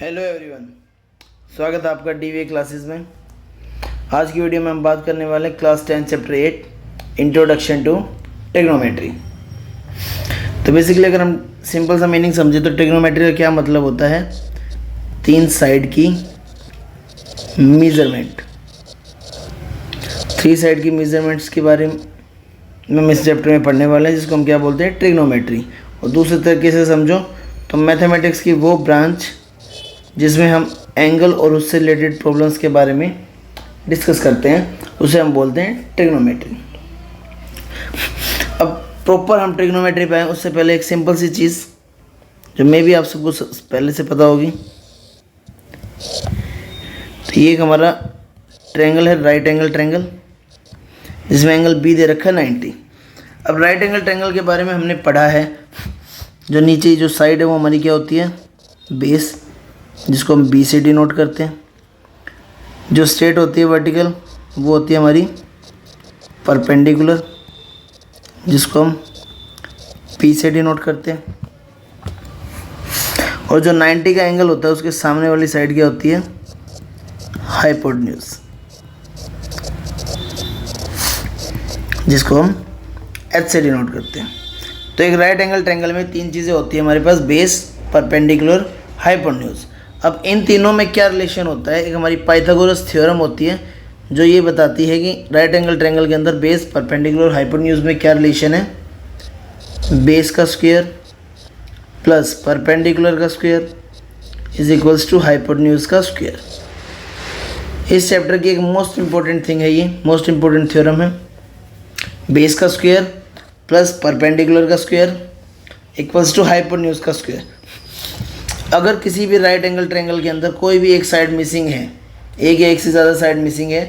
Hello everyone, स्वागत है आपका डीवीए क्लासेस में। आज की वीडियो में हम बात करने वाले हैं class 10 chapter 8 introduction to trigonometry. तो बेसिकली अगर हम सिंपल सा मीनिंग समझे तो ट्रिग्नोमेट्री का क्या मतलब होता है, तीन साइड की मेजरमेंट, थ्री साइड की मेजरमेंट्स के बारे में हम इस चैप्टर में पढ़ने वाले हैं, जिसको हम क्या बोलते हैं, ट्रिग्नोमेट्री। और दूसरे तरीके से समझो तो मैथमेटिक्स की वो ब्रांच जिसमें हम एंगल और उससे रिलेटेड प्रॉब्लम्स के बारे में डिस्कस करते हैं, उसे हम बोलते हैं ट्रिग्नोमेट्री। अब प्रॉपर हम ट्रिग्नोमेट्री पे आए उससे पहले एक सिंपल सी चीज़ जो मे भी आप सबको पहले से पता होगी। तो ये एक हमारा ट्रायंगल है, राइट एंगल ट्रायंगल, जिसमें एंगल बी दे रखा है 90। अब राइट एंगल ट्रायंगल के बारे में हमने पढ़ा है, जो नीचे जो साइड है वो हमारी क्या होती है, बेस, जिसको हम बी से डिनोट करते हैं। जो स्ट्रेट होती है वर्टिकल वो होती है हमारी परपेंडिकुलर, जिसको हम पी से डिनोट करते हैं। और जो 90 का एंगल होता है उसके सामने वाली साइड क्या होती है, हाइपोटेन्यूज, जिसको हम एच से डिनोट करते हैं। तो एक राइट एंगल ट्रायंगल में तीन चीज़ें होती है हमारे पास, बेस, परपेंडिकुलर, हाइपोटेन्यूज। अब इन तीनों में क्या रिलेशन होता है, एक हमारी पाइथागोरस थ्योरम होती है जो ये बताती है कि राइट एंगल ट्रायंगल के अंदर बेस, परपेंडिकुलर, हाइपोटेन्यूज में क्या रिलेशन है, बेस का स्क्वायर प्लस परपेंडिकुलर का square is equals to hypotenuse का स्क्वायर। इस चैप्टर की एक मोस्ट इंपॉर्टेंट थिंग है, ये मोस्ट इंपॉर्टेंट थ्योरम है। बेस का स्क्वायर प्लस परपेंडिकुलर का स्क्वायर इक्वल्स टू हाइपोटेन्यूज का स्क्वायर। अगर किसी भी राइट एंगल ट्रायंगल के अंदर कोई भी एक साइड मिसिंग है, एक या एक से ज़्यादा साइड मिसिंग है,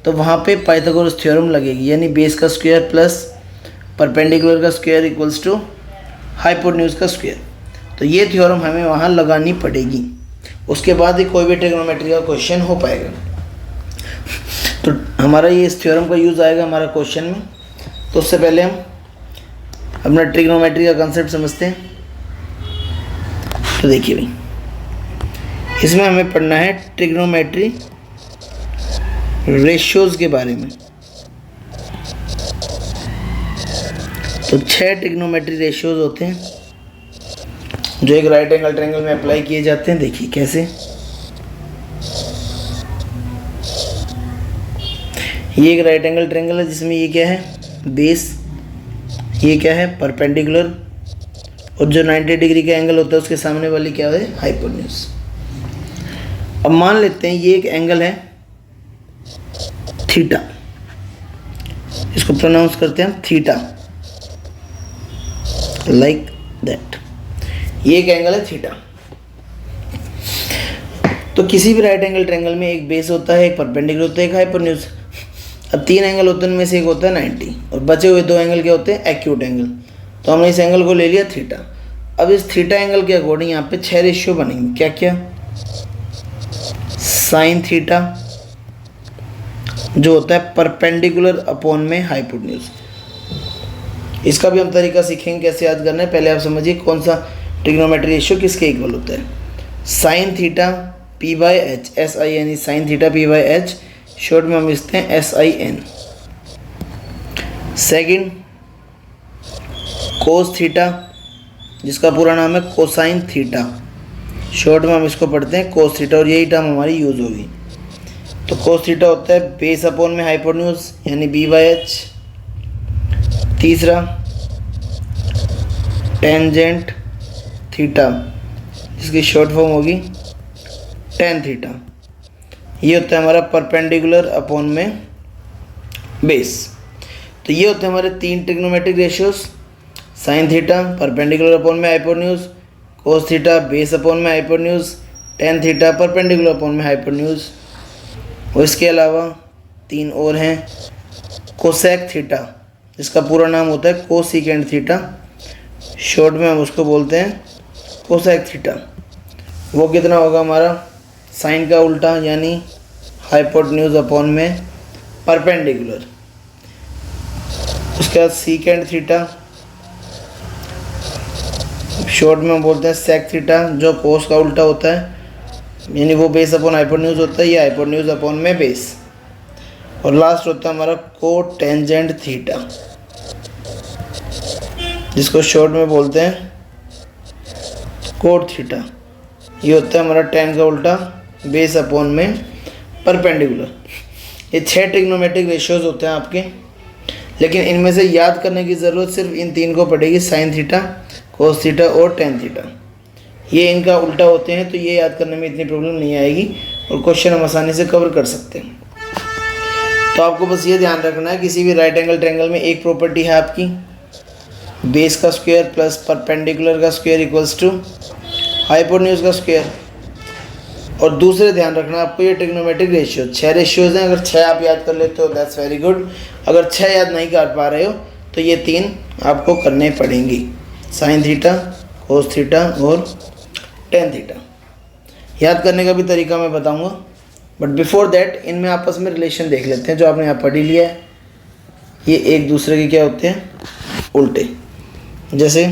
तो वहाँ पे पाइथागोरस थ्योरम लगेगी, यानी बेस का स्क्वायर प्लस परपेंडिकुलर का स्क्वायर इक्वल्स टू हाइपोटेन्यूज का स्क्वायर। तो ये थ्योरम हमें वहाँ लगानी पड़ेगी, उसके बाद ही कोई भी ट्रिग्नोमेट्री का क्वेश्चन हो पाएगा। तो हमारा ये इस थ्योरम का यूज़ आएगा हमारा क्वेश्चन में। तो उससे पहले हम अपना ट्रिग्नोमेट्री का कंसेप्ट समझते हैं। तो देखिए भाई, इसमें हमें पढ़ना है ट्रिग्नोमेट्री रेशियोज के बारे में। तो 6 ट्रिग्नोमेट्री रेशियोज होते हैं जो एक राइट एंगल ट्रायंगल में अप्लाई किए जाते हैं। देखिए कैसे, ये एक राइट एंगल ट्रायंगल है जिसमें ये क्या है, बेस, ये क्या है, परपेंडिकुलर, और जो 90 डिग्री का एंगल होता है उसके सामने वाली क्या है, हाइपोटेन्यूज। अब मान लेते हैं ये एक एंगल है थीटा, इसको प्रोनाउंस करते हैं थीटा, लाइक दैट। ये एक एंगल है थीटा। तो किसी भी राइट एंगल ट्रायंगल में एक बेस होता है, एक परपेंडिकुलर होता है, एक हाइपोटेन्यूज। अब 3 एंगल होते हैं, उनमें से एक होता है 90, और बचे हुए 2 एंगल क्या होते हैं, एक्यूट एंगल। तो हमने इस एंगल को ले लिया थीटा। अब इस थीटा एंगल के अकॉर्डिंग यहाँ पे 6 रेशियो बनेंगे, क्या क्या, साइन थीटा जो होता है परपेंडिकुलर अपॉन में हाइपोटेन्यूज। इसका भी हम तरीका सीखेंगे कैसे याद करना है। पहले आप समझिए कौन सा ट्रिग्नोमेट्री रेशियो किसके इक्वल होता है। Sine theta P by H, S I N, sine theta P by H, short में हम लिखते हैं S I N. Second cos theta, जिसका पूरा नाम है कोसाइन थीटा, शॉर्ट में हम इसको पढ़ते हैं कोस थीटा, और यही टर्म हमारी यूज होगी। तो कोस थीटा होता है बेस अपॉन में हाइपोटेन्यूज, यानी बी बाई एच। तीसरा टेंजेंट थीटा, जिसकी शॉर्ट फॉर्म होगी टेन थीटा। ये होता है हमारा परपेंडिकुलर अपॉन में बेस। तो ये होते हैं हमारे 3 trigonometric ratios, sine theta perpendicular upon में hypotenuse, cos theta base upon में hypotenuse, tan theta perpendicular upon में हाइपोटेन्यूज। और इसके अलावा 3 और हैं, कोसेक थीटा, जिसका पूरा नाम होता है कोसिकेंट थीटा, शॉर्ट में हम उसको बोलते हैं कोसेक थीटा। वो कितना होगा हमारा, साइन का उल्टा यानी हाइपोटेन्यूज अपॉन में परपेंडिकुलर। उसके बाद सीकेंट थीटा, शॉर्ट में हम बोलते हैं सेक थीटा, जो कोस का उल्टा होता है, यानी वो बेस अपॉन हाइपोटेन्यूज होता है, या हाइपोटेन्यूज अपॉन में बेस। और लास्ट होता है हमारा कोट टेंजेंट थीटा, जिसको शॉर्ट में बोलते हैं कोट थीटा। ये होता है हमारा टेन का उल्टा बेस अपॉन में परपेंडिकुलर। ये 6 ट्रिग्नोमेट्रिक रेशियोज होते हैं आपके, लेकिन इनमें से याद करने की ज़रूरत सिर्फ इन 3 को पड़ेगी, साइन थीटा, कोस थीटा और टेन थीटा। ये इनका उल्टा होते हैं, तो ये याद करने में इतनी प्रॉब्लम नहीं आएगी और क्वेश्चन हम आसानी से कवर कर सकते हैं। तो आपको बस ये ध्यान रखना है, किसी भी राइट एंगल ट्रायंगल में एक प्रॉपर्टी है आपकी, बेस का स्क्वायर प्लस परपेंडिकुलर का स्क्वायर इक्वल्स टू हाइपोटेन्यूज का स्क्वायर। और दूसरे ध्यान रखना आपको ये ट्रिग्नोमेट्रिक रेशियो 6 रेशियोज हैं। अगर 6 आप याद कर लेते हो दैट्स वेरी गुड। अगर 6 याद नहीं कर पा रहे हो तो ये 3 आपको करने पड़ेंगी, साइन थीटा, कोस थीटा और टेन थीटा। याद करने का भी तरीका मैं बताऊंगा, बट बिफोर दैट इनमें आपस में रिलेशन देख लेते हैं जो आपने यहाँ पढ़ ही लिया है। ये एक दूसरे के क्या होते हैं, उल्टे। जैसे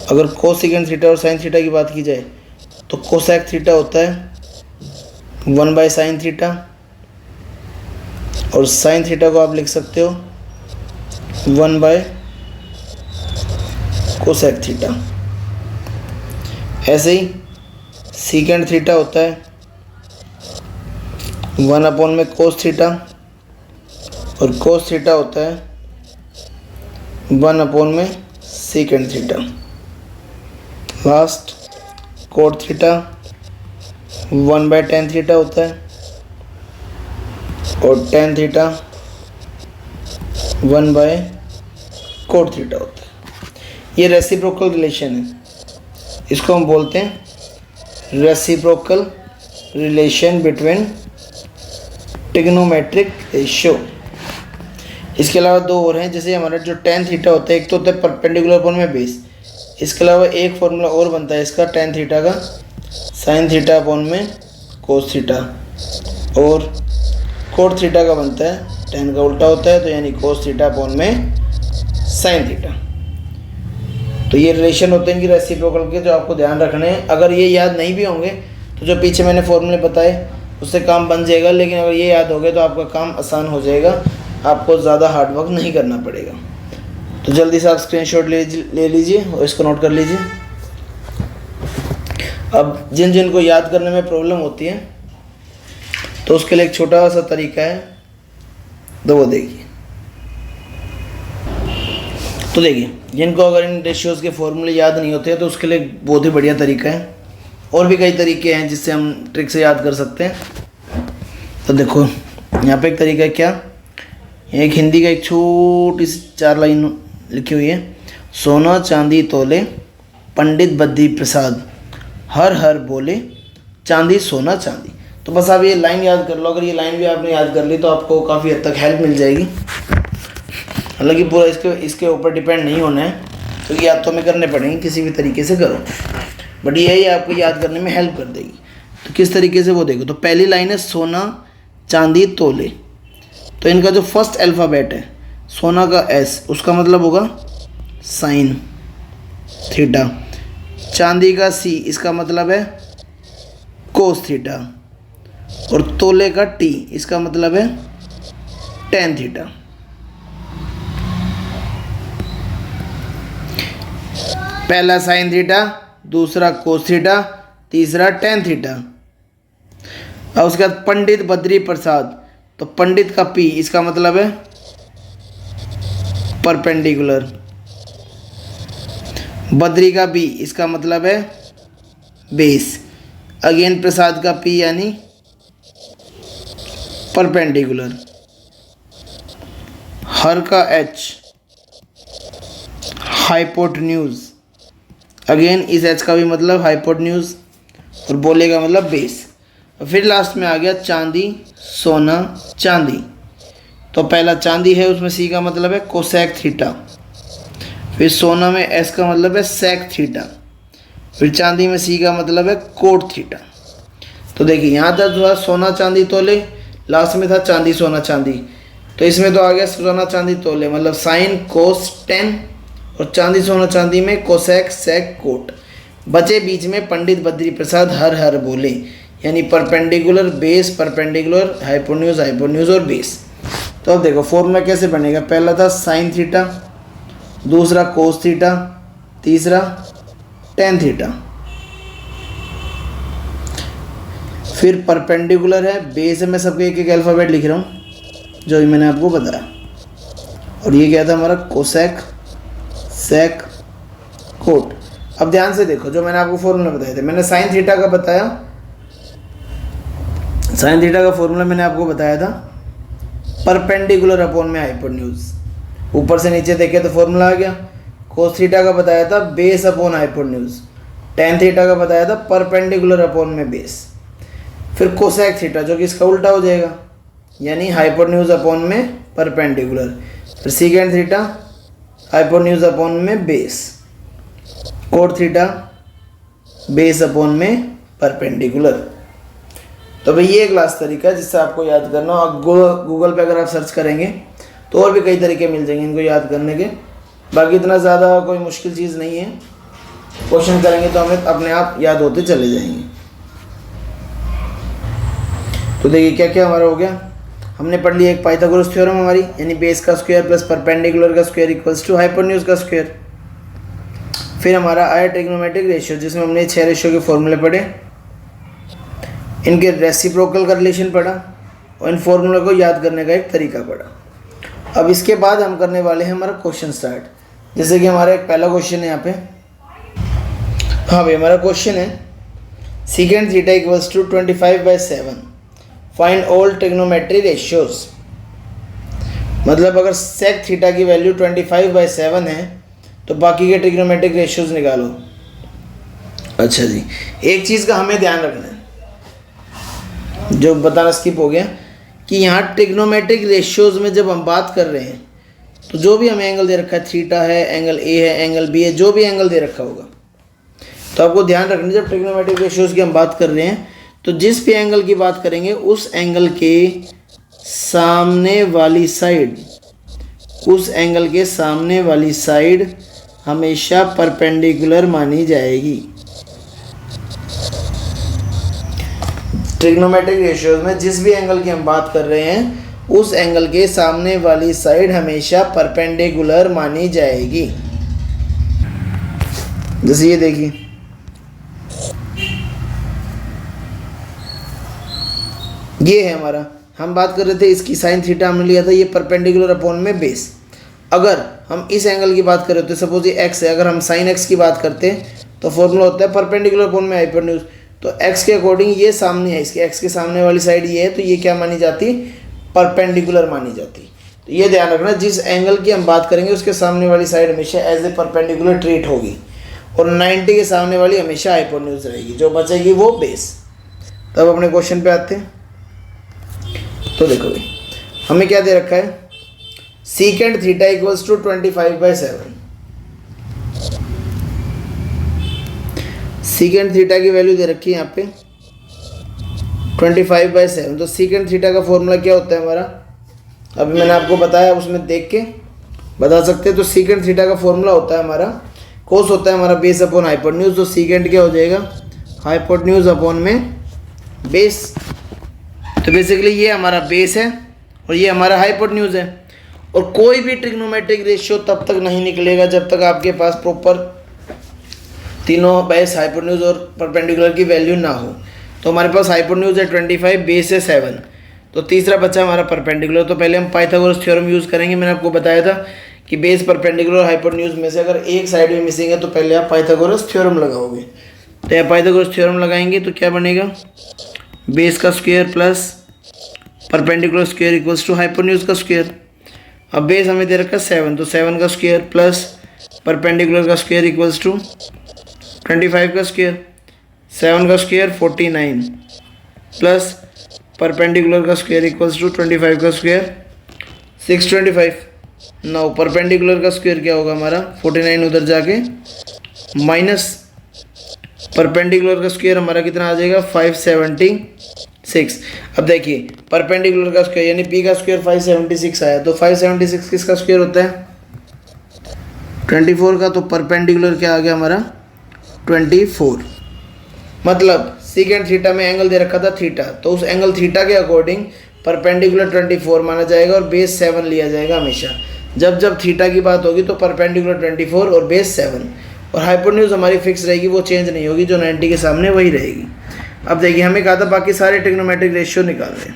अगर कोसेकेंड थीटा और साइन थीटा की बात की जाए तो कोसेक थीटा होता है 1/sin थीटा, और साइन थीटा को आप लिख सकते हो 1/कोसेक थीटा। ऐसे ही सीकेंड थीटा होता है 1 में कोस थीटा, और कोस थीटा होता है 1 में secant theta. Last cot theta 1/tan theta होता है, और tan थीटा 1/cot थीटा होता है। ये रेसिप्रोकल रिलेशन है, इसको हम बोलते हैं reciprocal relation between trigonometric ratio. इसके अलावा 2 और हैं, जैसे हमारा जो tan थीटा होता है, एक तो होता है परपेंडिकुलर अपॉन में बेस। इसके अलावा एक फॉर्मूला और बनता है इसका tan थीटा का, साइन थीटा अपॉन में कोस थीटा, और कोट थीटा का बनता है tan का उल्टा होता है, तो यानी कोस थीटा अपॉन में साइन थीटा। तो ये रिलेशन होते हैं इनकी रेसिप्रोकल के, जो आपको ध्यान रखने हैं। अगर ये याद नहीं भी होंगे तो जो पीछे मैंने फॉर्मूले बताए उससे काम बन जाएगा, लेकिन अगर ये याद हो गए तो आपका काम आसान हो जाएगा, आपको ज़्यादा हार्ड वर्क नहीं करना पड़ेगा। तो जल्दी से आप स्क्रीनशॉट ले लीजिए और इसको नोट कर लीजिए। अब जिन जिन को याद करने में प्रॉब्लम होती है तो उसके लिए एक छोटा सा तरीका है, तो वो देखिए। तो देखिए, जिनको अगर इन रेशियोज़ के फॉर्मूले याद नहीं होते हैं तो उसके लिए बहुत ही बढ़िया तरीका है। और भी कई तरीके हैं जिससे हम ट्रिक से याद कर सकते हैं। तो देखो यहाँ पे एक तरीका है, क्या, एक हिंदी का एक छोटी सी 4 लाइन लिखी हुई है। सोना चांदी तोले पंडित बद्री प्रसाद, हर हर बोले चांदी सोना चांदी। तो बस आप ये लाइन याद कर लो। अगर ये लाइन भी आपने याद कर ली तो आपको काफ़ी हद तक हेल्प मिल जाएगी। हालांकि पूरा इसके ऊपर डिपेंड नहीं होना है, क्योंकि याद तो हमें करने पड़ेंगे, किसी भी तरीके से करो, बट यही आपको याद करने में हेल्प कर देगी। तो किस तरीके से वो देखो। तो पहली लाइन है सोना चांदी तोले, तो इनका जो फर्स्ट अल्फ़ाबेट है सोना का एस, उसका मतलब होगा साइन थीटा। चांदी का सी, इसका मतलब है कोस थीटा। और तोले का टी, इसका मतलब है टेन थीटा। पहला साइन थीटा, दूसरा कोस थीटा, तीसरा टेन थीटा। और उसके बाद पंडित बद्री प्रसाद, तो पंडित का पी, इसका मतलब है परपेंडिकुलर। बद्री का बी, इसका मतलब है बेस। अगेन प्रसाद का पी यानी परपेंडिकुलर। हर का एच हाइपोटेन्यूज, अगेन इस एच का भी मतलब हाइपोटेन्यूज, और बोले का मतलब बेस। फिर लास्ट में आ गया चांदी सोना चांदी, तो पहला चांदी है उसमें सी का मतलब है कोसेक थीटा। फिर सोना में एस का मतलब है सेक थीटा। फिर चांदी में सी का मतलब है कोट थीटा। तो देखिए यहाँ था जो सोना चांदी तोले, लास्ट में था चांदी सोना चांदी, तो इसमें तो आ गया सोना चांदी तोले मतलब साइन कोस टेन, और चांदी सोना चांदी में कोसेक सेक कोट। बचे बीच में पंडित बद्री प्रसाद हर हर बोले, यानी परपेंडिकुलर बेस, परपेंडिकुलर हाइपोन्यूज, हाइपोन्यूज और बेस। तो अब देखो फॉर्मूला कैसे बनेगा। पहला था साइन थीटा, दूसरा कोस थीटा, तीसरा टेन थीटा। फिर परपेंडिकुलर है, बेस है, मैं सबके एक एक अल्फ़ाबेट लिख रहा हूँ जो भी मैंने आपको बताया। और ये क्या था हमारा कोसेक, सेक, कोट। अब ध्यान से देखो जो मैंने आपको फॉर्मूला बताए थे, मैंने साइन थीटा का बताया, साइन थीटा का फॉर्मूला मैंने आपको बताया था परपेंडिकुलर अपॉन में हाइपोन्यूज, ऊपर से नीचे देखे तो फॉर्मूला आ गया। कोस थीटा का बताया था बेस अपॉन हाइपोन्यूज, टेन थीटा का बताया था परपेंडिकुलर अपॉन में बेस। फिर कोसेक थीटा जो कि इसका उल्टा हो जाएगा, यानी हाइपोन्यूज अपॉन में परपेंडिकुलर। फिर सीकेंड थीटा हाइपोन्यूज अपॉन में base, cot theta base upon में परपेंडिकुलर। तो भाई ये एक लास्ट तरीका है जिससे आपको याद करना। और गूगल पे अगर आप सर्च करेंगे तो और भी कई तरीके मिल जाएंगे इनको याद करने के। बाकी इतना ज़्यादा कोई मुश्किल चीज़ नहीं है, क्वेश्चन करेंगे तो हमें अपने आप याद होते चले जाएंगे। तो देखिए क्या क्या हमारा हो गया। हमने पढ़ लिया एक पाइथागोरस थ्योरम हमारी, यानी बेस का स्क्वायर प्लस परपेंडिकुलर का स्क्वायर इक्वल्स टू हाइपोन्यूज का स्क्वायर। फिर हमारा आया ट्रिग्नोमेट्रिक रेशियो, जिसमें हमने 6 रेशियो के फॉर्मूले पढ़े, इनके रेसिप्रोकल का रिलेशन पढ़ा और इन फॉर्मूले को याद करने का एक तरीका पढ़ा। अब इसके बाद हम करने वाले हैं हमारा क्वेश्चन स्टार्ट। जैसे कि हमारा एक पहला क्वेश्चन है यहाँ पे। हाँ भाई हमारा क्वेश्चन है secant theta equals to 25/7 find all trigonometry ratios. मतलब अगर सेक थीटा की वैल्यू 25/7 है तो बाकी के ट्रिग्नोमेट्रिक रेशियोज निकालो। अच्छा जी, एक चीज़ का हमें ध्यान रखना है जो बताना स्किप हो गया, कि यहाँ ट्रिग्नोमेट्रिक रेशियोज में जब हम बात कर रहे हैं तो जो भी हमें एंगल दे रखा है, थीटा है, एंगल ए है, एंगल बी है, जो भी एंगल दे रखा होगा, तो आपको ध्यान रखना जब ट्रिग्नोमेट्रिक रेशियोज की हम बात कर रहे हैं तो जिस भी एंगल की बात करेंगे उस एंगल के सामने वाली साइड, उस एंगल के सामने वाली साइड हमेशा परपेंडिकुलर मानी जाएगी। ट्रिग्नोमेट्रिक रेशियोज में जिस भी एंगल की हम बात कर रहे हैं उस एंगल के सामने वाली साइड हमेशा परपेंडिकुलर मानी जाएगी। जैसे ये देखिए, ये है हमारा, हम बात कर रहे थे इसकी साइन थीटा हमने लिया था, ये परपेंडिकुलर अपॉन में बेस। अगर हम इस एंगल की बात कर रहे होते, सपोज ये एक्स है, अगर हम साइन एक्स की बात करते हैं तो फॉर्मूला होता है परपेंडिकुलर अपॉन में हाइपोटेन्यूज। तो एक्स के अकॉर्डिंग ये सामने है, इसके एक्स के सामने वाली साइड ये है, तो ये क्या मानी जाती, परपेंडिकुलर मानी जाती। तो ये ध्यान रखना जिस एंगल की हम बात करेंगे उसके सामने वाली साइड हमेशा एज ए परपेंडिकुलर ट्रीट होगी और 90 के सामने वाली हमेशा हाइपोटेन्यूज रहेगी, जो बचेगी वो बेस। तब अपने क्वेश्चन पे आते हैं। तो देखो भाई हमें क्या दे रखा है, secant theta equals to 25/7। Secant theta की वैल्यू दे रखी है यहाँ पे 25/7। तो सीकेंड थीटा का फॉर्मूला क्या होता है हमारा, अभी मैंने आपको बताया, उसमें देख के बता सकते हैं। तो सीकेंड थीटा का फॉर्मूला होता है हमारा, कोस होता है हमारा बेस अपॉन हाइपोटेन्यूज। तो सीकेंड क्या हो जाएगा, हाइपोटेन्यूज अपॉन में बेस। तो बेसिकली ये हमारा बेस है और ये हमारा हाइपोटेन्यूज है। और कोई भी ट्रिग्नोमेट्रिक रेशियो तब तक नहीं निकलेगा जब तक आपके पास प्रॉपर तीनों बेस, हाइपोटेन्यूज और परपेंडिकुलर की वैल्यू ना हो। तो हमारे पास हाइपोटेन्यूज है 25, बेस है 7, तो तीसरा बचा हमारा परपेंडिकुलर। तो पहले हम पाइथागोरस थ्योरम यूज़ करेंगे। मैंने आपको बताया था कि बेस, परपेंडिकुलर, हाइपोटेन्यूज में से अगर एक साइड में मिसिंग है तो पहले आप पाइथागोरस थ्योरम लगाओगे। तो यहाँ पाइथागोरस थ्योरम लगाएंगे तो क्या बनेगा, बेस का square plus perpendicular square equals to hypotenuse का स्क्वायर। अब बेस हमें दे रखा है 7, तो 7 का स्क्वायर प्लस परपेंडिकुलर का स्क्वायर इक्वल्स टू 25 का स्क्वायर। 7 का स्क्वायर 49 प्लस परपेंडिकुलर का स्क्वायर इक्वल्स टू 25 का स्क्वायर 625। नाउ परपेंडिकुलर का स्क्वायर क्या होगा हमारा, 49 उधर जाके माइनस परपेंडिकुलर का स्क्वायर हमारा कितना आ जाएगा, 576। अब देखिए परपेंडिकुलर का स्क्वायर यानी पी का स्क्वायर 576 आया, तो 576 किसका स्क्वायर होता है, 24 का। तो परपेंडिकुलर क्या आ गया हमारा 24। मतलब सीकेंड थीटा में एंगल दे रखा था थीटा, तो उस एंगल थीटा के अकॉर्डिंग परपेंडिकुलर 24 माना जाएगा और बेस 7 लिया जाएगा हमेशा। जब जब थीटा की बात होगी तो परपेंडिकुलर 24 और बेस 7, और हाइपोटेन्यूज हमारी फिक्स रहेगी, वो चेंज नहीं होगी, जो 90 के सामने वही रहेगी। अब देखिए हमें कहा था बाकी सारे ट्रिग्नोमेट्रिक रेशियो निकाल दें,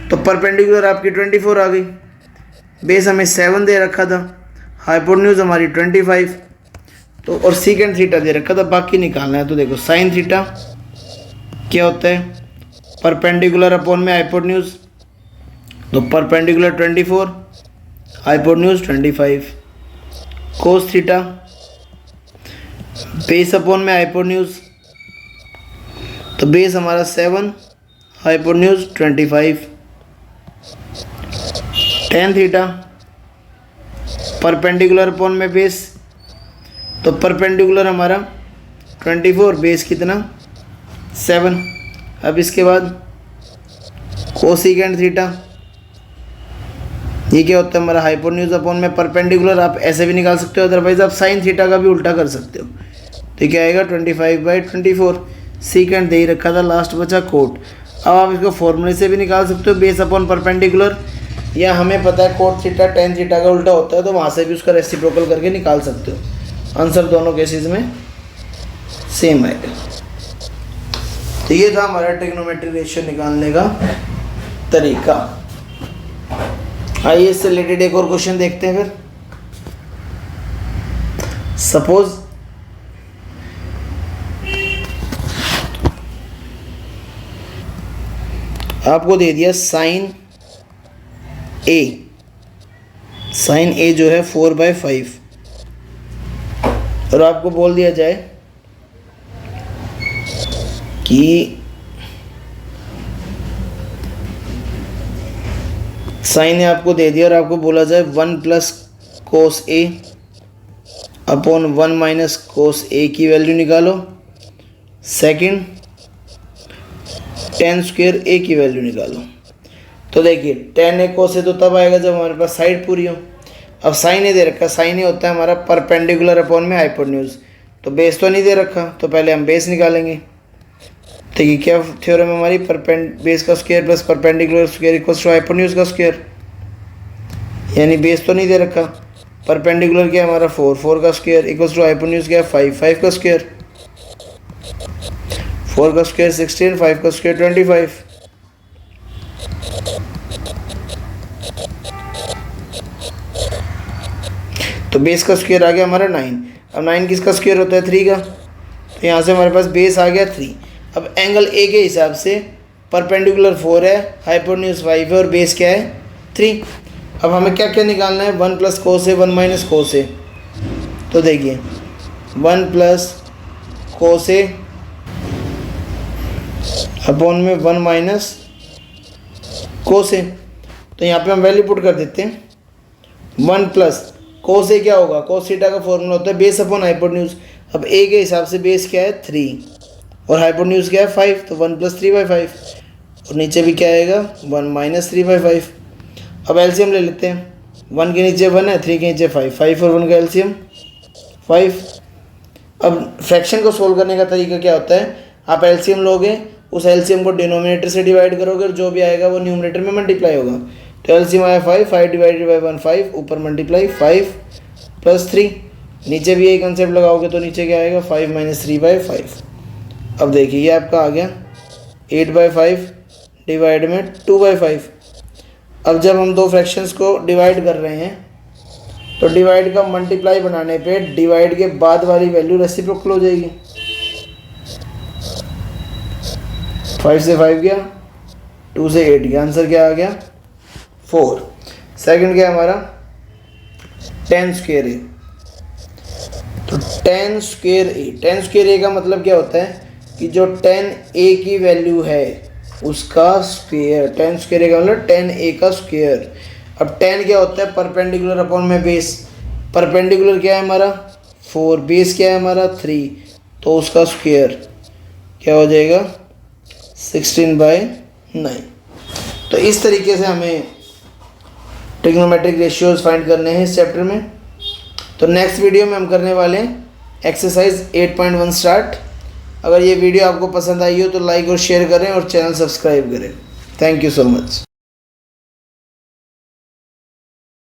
तो परपेंडिकुलर आपकी 24 आ गई, बेस हमें 7 दे रखा था, हाइपोटेन्यूज हमारी 25, तो और सीकेंड थीटा दे रखा था, बाकी निकालना है। तो देखो साइन थीटा क्या होता है, परपेंडिकुलर अपॉन में हाइपोटेन्यूज, तो परपेंडिकुलर 24, हाइपोटेन्यूज 25, कोस थीटा बेस अपॉन में हाइपोटेन्यूज, तो बेस हमारा 7, hypotenuse 25, ten theta perpendicular upon में बेस, तो परपेंडिकुलर हमारा 24, बेस कितना 7। अब इसके बाद कोसिकेंड थीटा, ये क्या होता है हमारा हाइपोटेन्यूज अपॉन में परपेंडिकुलर, आप ऐसे भी निकाल सकते हो, अदरवाइज आप साइन थीटा का भी उल्टा कर सकते हो। तो क्या आएगा 25/24, सीकेंड दे ही रखा था, लास्ट बचा कोट। अब आप इसको फॉर्मूले से भी निकाल सकते हो, बेस अपॉन परपेंडिकुलर, या हमें पता है कोट थीटा टेन थीटा का उल्टा होता है, तो वहाँ से भी उसका रेसिप्रोकल करके निकाल सकते हो। आंसर दोनों केसेस में सेम आएगा। तो ये था हमारा ट्रिग्नोमेट्रिक रेशियो निकालने का तरीका। आइए इससे रिलेटेड एक और क्वेश्चन देखते हैं। फिर सपोज आपको दे दिया साइन ए जो है 4/5, और आपको बोल दिया जाए कि साइन ए आपको दे दिया और आपको बोला जाए 1 + कोस ए अपॉन 1 - कोस ए की वैल्यू निकालो। सेकंड tan स्क्वायर ए की वैल्यू निकालो। तो देखिए tan ए कोस ए तो तब आएगा जब हमारे पास साइड पूरी हो। अब साइन ए दे रखा, साइन ए होता है हमारा परपेंडिकुलर अपॉन में हाइपोटेन्यूज, तो बेस तो नहीं दे रखा, तो पहले हम बेस निकालेंगे। देखिए क्या थ्योरम है हमारी, बेस का square plus perpendicular square equals to hypotenuse का स्क्वायर, यानी बेस तो नहीं दे रखा, परपेंडिकुलर क्या है हमारा 4 का स्क्वायर इक्वल्स टू हाइपोटेन्यूज क्या है 5 का स्क्वायर, 4 का स्क्वायर 16, 5 का स्क्वायर 25। तो बेस का स्क्वायर आ गया हमारा 9। अब 9 किसका स्क्वायर होता है 3 का, तो यहाँ से हमारे पास बेस आ गया 3। अब एंगल ए के हिसाब से परपेंडिकुलर 4 है, हाइपोटेन्यूज 5 है और बेस क्या है 3। अब हमें क्या क्या निकालना है, 1 + कोस ए 1 - कोस ए। तो देखिए 1 + कोस ए अपॉन में 1 - कोस ए, तो यहाँ पे हम वैल्यू पुट कर देते हैं। 1 + कोस ए क्या होगा, कोस थीटा का फॉर्मूला होता है बेस अपॉन हाइपोटेन्यूज। अब ए के हिसाब से बेस क्या है 3 और हाइपोटेन्यूज क्या है 5, तो 1 + 3/5, और नीचे भी क्या आएगा 1 - 3/5। अब एलसीएम ले लेते हैं, 1 के नीचे 1 है, 3 के नीचे 5, 5 और 1 का एलसीएम 5। अब फ्रैक्शन को सोल्व करने का तरीका क्या होता है, आप एलसीएम लोगे, उस एलसीएम को डिनोमिनेटर से डिवाइड करोगे और जो भी आएगा वो न्यूमरेटर में मल्टीप्लाई होगा। तो एलसीएम आया 5, 5 / 1 5, ऊपर मल्टीप्लाई 5 + 3, नीचे भी यही कंसेप्ट लगाओगे तो नीचे क्या आएगा 5 - 3/5। अब देखिए ये आपका आ गया 8/5 डिवाइड में 2/5। अब जब हम दो फ्रैक्शंस को डिवाइड कर रहे हैं तो डिवाइड का मल्टीप्लाई बनाने पे डिवाइड के बाद वाली वैल्यू रेसिप्रोकल हो जाएगी। 5 से 5 गया, 2 से 8 गया, आंसर क्या आ गया 4। सेकंड क्या है हमारा tan स्क्वायर ए। तो tan स्क्वायर ए का मतलब क्या होता है कि जो tan ए की वैल्यू है उसका स्क्वायर, tan स्क्वायर ए का मतलब tan ए का स्क्वायर। अब tan क्या होता है परपेंडिकुलर अपॉन में बेस, परपेंडिकुलर क्या है हमारा 4, बेस क्या है हमारा 3, तो उसका स्क्वायर क्या हो जाएगा 16/9। तो इस तरीके से हमें ट्रिग्नोमेट्रिक रेशियोज फाइंड करने हैं इस चैप्टर में। तो नेक्स्ट वीडियो में हम करने वाले हैं एक्सरसाइज 8.1 स्टार्ट। अगर ये वीडियो आपको पसंद आई हो तो लाइक और शेयर करें और चैनल सब्सक्राइब करें। Thank you so much.